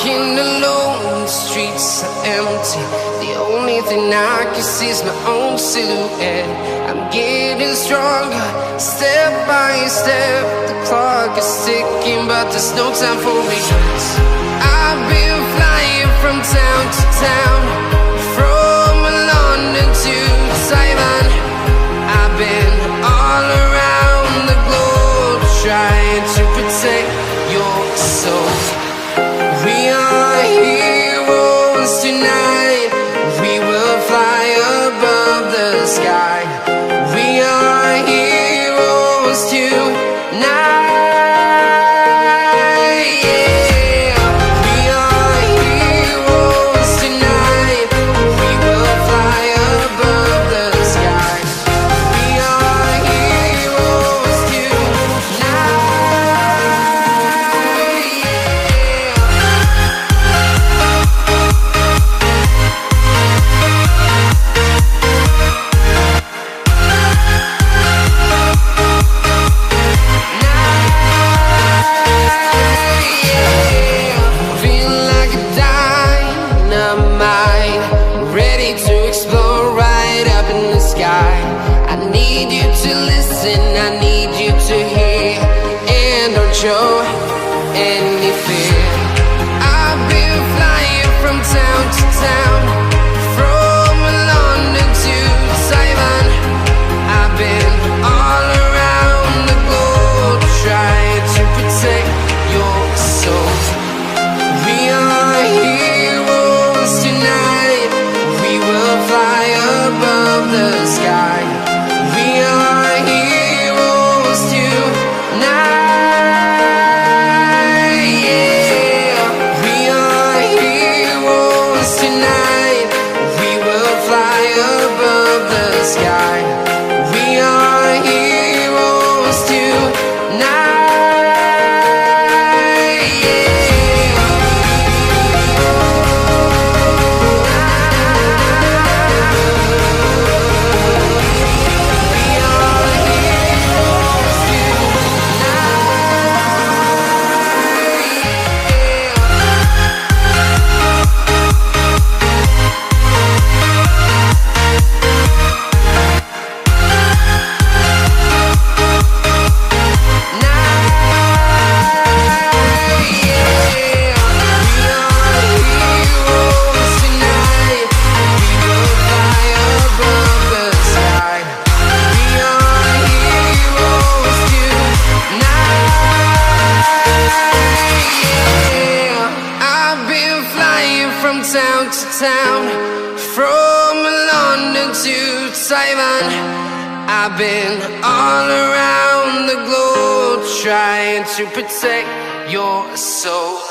walking alone, the streets are empty. The only thing I can see is my own silhouette. I'm getting stronger, step by step. The clock is ticking, but there's no time for regrets. I've been flying from town to town, from London to Taiwan. I've been all around the globe, trying to protect your soul. We are heroes tonight. We will fly above the sky. We are heroes tonight. I need you to listen, I need you to hear, and don't show any fear. I've been flying from town to town, from London to Taiwan. I've been all around the globe, trying to protect your soul. We are heroes tonight. We will fly above the sky. We are heroes tonight, yeah. We are heroes tonight. We will fly above the sky. We are heroes tonight, yeah. Town to town, from London to Taiwan. I've been all around the globe, trying to protect your soul.